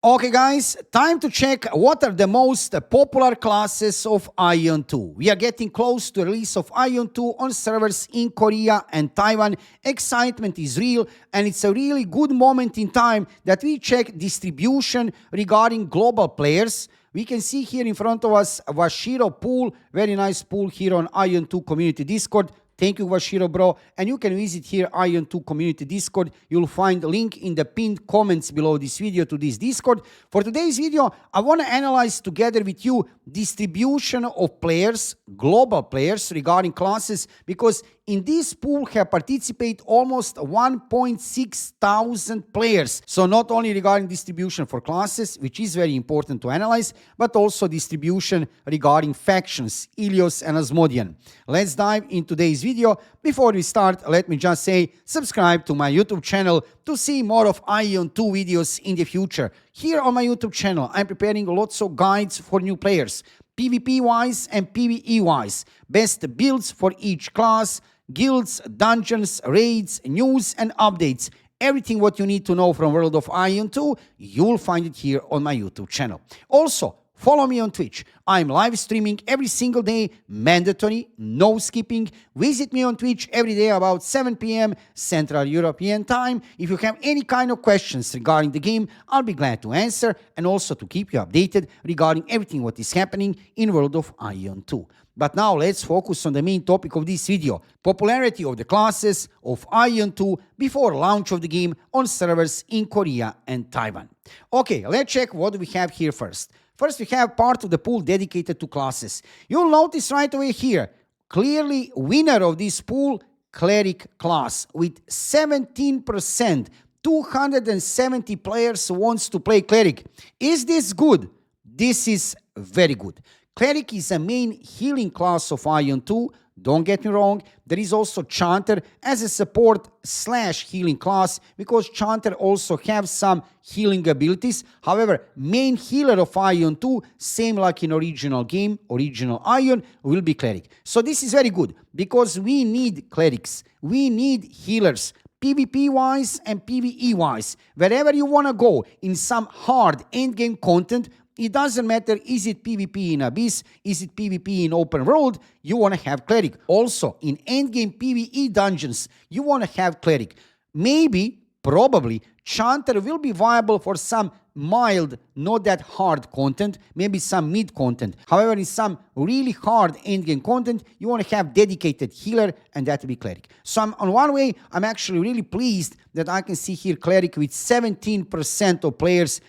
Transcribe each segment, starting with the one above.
Okay guys, time to check what are the most popular classes of AION 2. We are getting close to the release of AION 2 on servers in Korea and Taiwan. Excitement is real and it's a really good moment in time that we check distribution regarding global players. We can see here in front of us Washiro pool, very nice pool here on AION 2 community Discord. Thank you, Washiro, bro. And you can visit here AION 2 community Discord. You'll find the link in the pinned comments below this video to this Discord. For today's video, I want to analyze together with you distribution of players, global players regarding classes, because in this pool have participated almost 1.6 thousand players. So not only regarding distribution for classes, which is very important to analyze, but also distribution regarding factions, Ilios and Asmodean. Let's dive into today's video. Before we start, let me just say, subscribe to my YouTube channel to see more of AION 2 videos in the future. Here on my YouTube channel, I'm preparing lots of guides for new players, PvP-wise and PvE-wise, best builds for each class, guilds, dungeons, raids, news and updates. Everything what you need to know from World of AION 2, you'll find it here on my YouTube channel. Also, follow me on Twitch. I'm live streaming every single day, mandatory, no skipping. Visit me on Twitch every day about 7 p.m. Central European time. If you have any kind of questions regarding the game, I'll be glad to answer and also to keep you updated regarding everything what is happening in World of AION 2. But now let's focus on the main topic of this video, popularity of the classes of AION 2 before launch of the game on servers in Korea and Taiwan. Okay, let's check what we have here first. First, we have part of the pool dedicated to classes. You'll notice right away here, clearly winner of this pool, Cleric class, with 17%, 270 players wants to play Cleric. Is this good? This is very good. Cleric is a main healing class of AION 2. Don't get me wrong, there is also Chanter as a support / healing class, because Chanter also have some healing abilities. However, main healer of AION 2, same like in original game, original AION, will be Cleric. So this is very good, because we need Clerics, we need healers, PvP-wise and PvE-wise. Wherever you want to go in some hard endgame content, it doesn't matter, is it PvP in Abyss, is it PvP in open world, you want to have Cleric. Also, in endgame PvE dungeons, you want to have Cleric. Maybe, probably, Chanter will be viable for some mild, not that hard content, maybe some mid content. However, in some really hard endgame content, you want to have dedicated healer, and that will be Cleric. So on one way, I'm actually really pleased that I can see here Cleric with 17% of players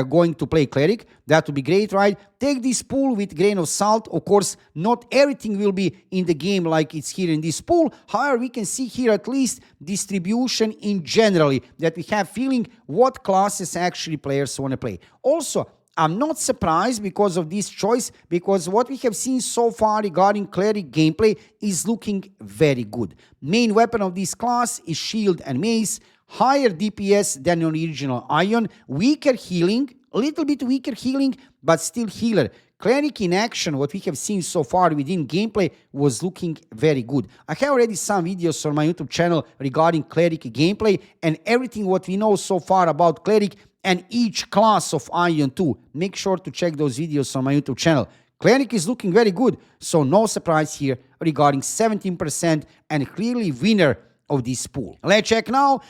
going to play Cleric. That would be great, right? Take this pool with grain of salt. Of course, not everything will be in the game like it's here in this pool. However, we can see here at least distribution in generally, that we have feeling what classes actually players want to play. Also, I'm not surprised because of this choice, because what we have seen so far regarding Cleric gameplay is looking very good. Main weapon of this class is shield and mace, higher DPS than original AION, weaker healing, a little bit weaker healing, but still healer. Cleric in action, what we have seen so far within gameplay, was looking very good. I have already some videos on my YouTube channel regarding Cleric gameplay and everything what we know so far about Cleric and each class of AION 2. Make sure to check those videos on my YouTube channel. Cleric is looking very good, so no surprise here regarding 17% and clearly winner of this pool. Let's check now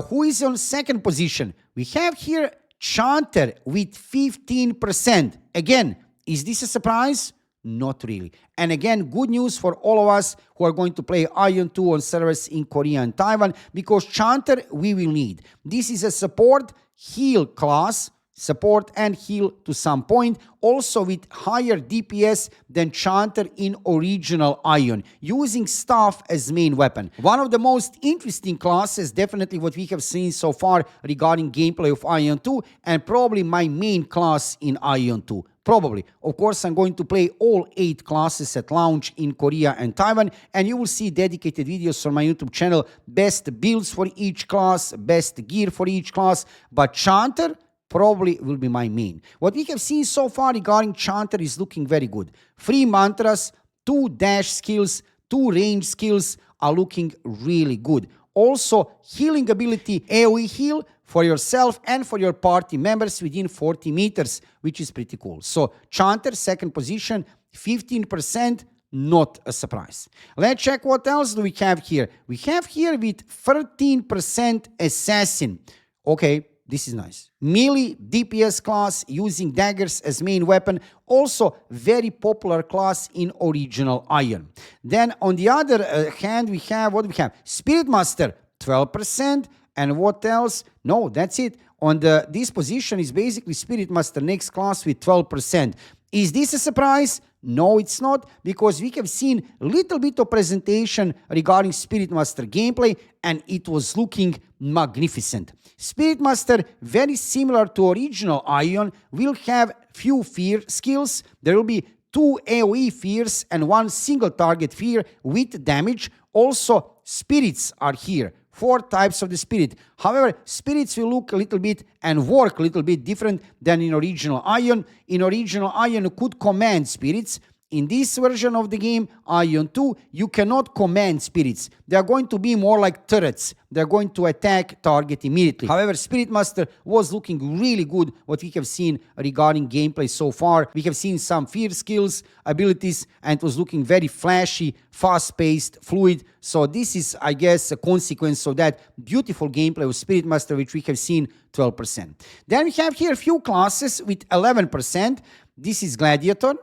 who is on second position. We have here Chanter with 15%. Again, is this a surprise? Not really. And again, good news for all of us who are going to play AION 2 on servers in Korea and Taiwan, because Chanter we will need. This is a support heal class, support and heal to some point, also with higher DPS than Chanter in original AION, using staff as main weapon. One of the most interesting classes, definitely what we have seen so far regarding gameplay of AION 2, and probably my main class in AION 2. Probably. Of course, I'm going to play all 8 classes at launch in Korea and Taiwan, and you will see dedicated videos on my YouTube channel, best builds for each class, best gear for each class, but Chanter probably will be my main. What we have seen so far regarding Chanter is looking very good. 3 mantras, 2 dash skills, 2 range skills are looking really good. Also, healing ability, AoE heal, for yourself and for your party members within 40 meters, which is pretty cool. So Chanter, second position, 15%, not a surprise. Let's check what else do we have here. We have here with 13% Assassin. Okay, this is nice. Melee DPS class using daggers as main weapon. Also very popular class in original AION. Then on the other hand, we have, what do we have? Spirit Master, 12%. And what else? No, that's it. On this position is basically Spirit Master next class with 12%. Is this a surprise? No, it's not, because we have seen a little bit of presentation regarding Spirit Master gameplay, and it was looking magnificent. Spirit Master, very similar to original AION, will have few fear skills. There will be 2 AoE fears and 1 single target fear with damage. Also, spirits are here. 4 types of the spirit. However, spirits will look a little bit and work a little bit different than in original AION. In original AION, you could command spirits. In this version of the game, AION 2, you cannot command spirits. They are going to be more like turrets. They're going to attack target immediately. However, Spirit Master was looking really good, what we have seen regarding gameplay so far. We have seen some fear skills, abilities, and it was looking very flashy, fast-paced, fluid. So this is, I guess, a consequence of that beautiful gameplay of Spirit Master, which we have seen 12%. Then we have here a few classes with 11%. This is Gladiator,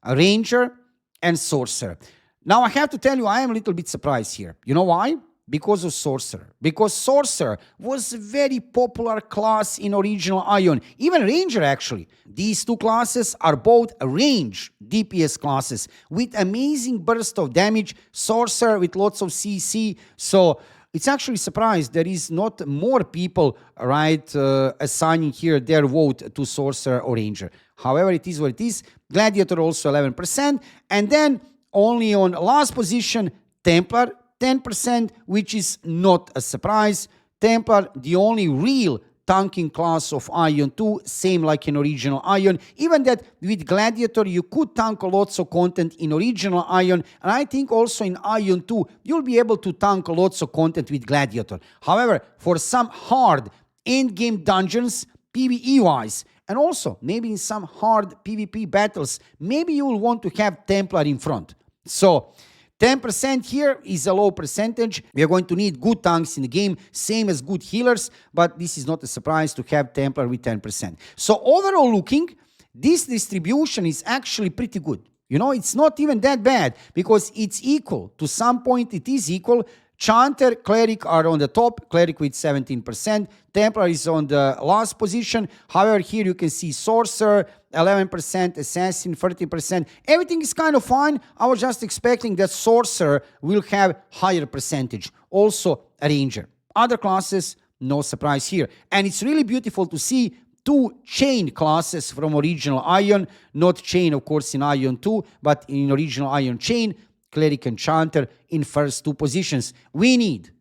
a Ranger, and Sorcerer. Now I have to tell you, I am a little bit surprised here. You know why? Because of Sorcerer. Because Sorcerer was a very popular class in original AION. Even Ranger, actually. These 2 classes are both range DPS classes with amazing burst of damage. Sorcerer with lots of CC. So it's actually surprised there is not more people, right, assigning here their vote to Sorcerer or Ranger. However, it is what it is. Gladiator also 11%. And then only on last position, Templar, 10%, which is not a surprise. Templar, the only real tanking class of AION 2, same like in original AION. Even that with Gladiator, you could tank lots of content in original AION. And I think also in AION 2, you'll be able to tank lots of content with Gladiator. However, for some hard endgame dungeons, PvE-wise, and also maybe in some hard PvP battles, maybe you will want to have Templar in front. So 10% here is a low percentage. We are going to need good tanks in the game, same as good healers, but this is not a surprise to have Templar with 10%. So overall looking, this distribution is actually pretty good. You know, it's not even that bad because it's equal. To some point, it is equal. Chanter, Cleric are on the top, Cleric with 17%. Templar is on the last position. However, here you can see Sorcerer, 11%, Assassin, 30%. Everything is kind of fine. I was just expecting that Sorcerer will have higher percentage. Also, a Ranger. Other classes, no surprise here. And it's really beautiful to see 2 chain classes from original AION. Not chain, of course, in AION 2, but in original AION chain. Cleric and Chanter in first 2 positions.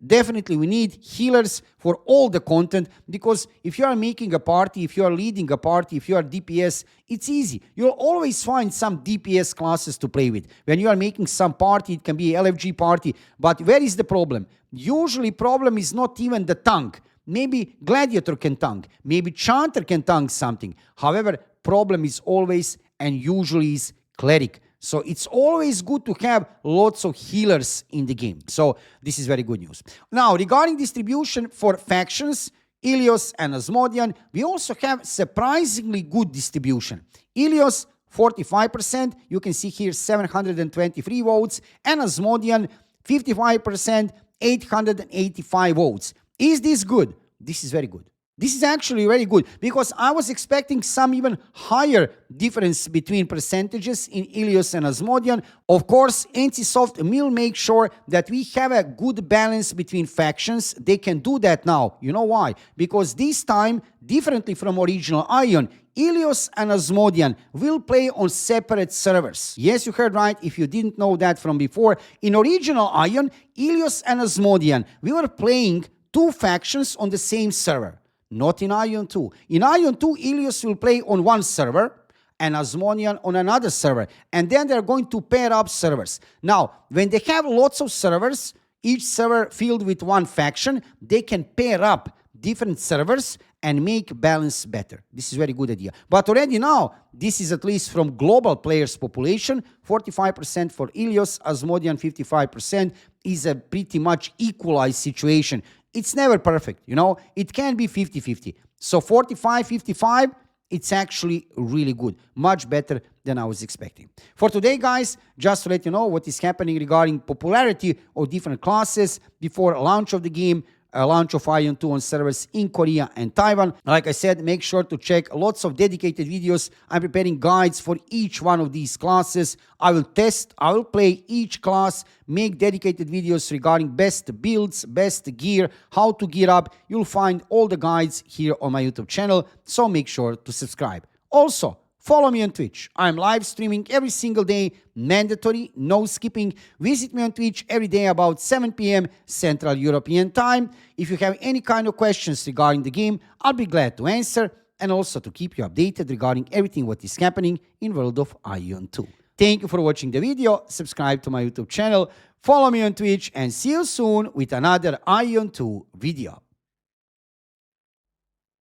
Definitely we need healers for all the content, because if you are making a party, if you are leading a party, if you are DPS, it's easy. You'll always find some DPS classes to play with. When you are making some party, it can be a LFG party, but where is the problem? Usually problem is not even the tank. Maybe Gladiator can tank, maybe Chanter can tank something. However, problem is always and usually is Cleric. So it's always good to have lots of healers in the game. So this is very good news. Now, regarding distribution for factions, Ilios and Asmodean, we also have surprisingly good distribution. Ilios, 45%. You can see here 723 votes. And Asmodean, 55%, 885 votes. Is this good? This is very good. This is actually very good, because I was expecting some even higher difference between percentages in Ilios and Asmodean. Of course, NCSoft will make sure that we have a good balance between factions. They can do that now. You know why? Because this time, differently from original AION, Ilios and Asmodean will play on separate servers. Yes, you heard right, if you didn't know that from before. In original AION, Ilios and Asmodean, we were playing 2 factions on the same server. Not in AION 2. In AION 2, Ilios will play on one server and Asmodean on another server. And then they're going to pair up servers. Now, when they have lots of servers, each server filled with one faction, they can pair up different servers and make balance better. This is very good idea. But already now, this is at least from global players population, 45% for Ilios, Asmodean 55% is a pretty much equalized situation. It's never perfect, you know, it can be 50-50. So 45-55, it's actually really good, much better than I was expecting. For today, guys, just to let you know what is happening regarding popularity of different classes before launch of the game, launch of AION 2 on servers in Korea and Taiwan. Like I said, make sure to check lots of dedicated videos. I'm preparing guides for each one of these classes. I will test, I will play each class, make dedicated videos regarding best builds, best gear, how to gear up. You'll find all the guides here on my YouTube channel, so make sure to subscribe. Also, follow me on Twitch. I'm live streaming every single day, mandatory, no skipping. Visit me on Twitch every day about 7 p.m. Central European Time. If you have any kind of questions regarding the game, I'll be glad to answer and also to keep you updated regarding everything what is happening in world of AION 2. Thank you for watching the video. Subscribe to my YouTube channel, follow me on Twitch, and see you soon with another AION 2 video.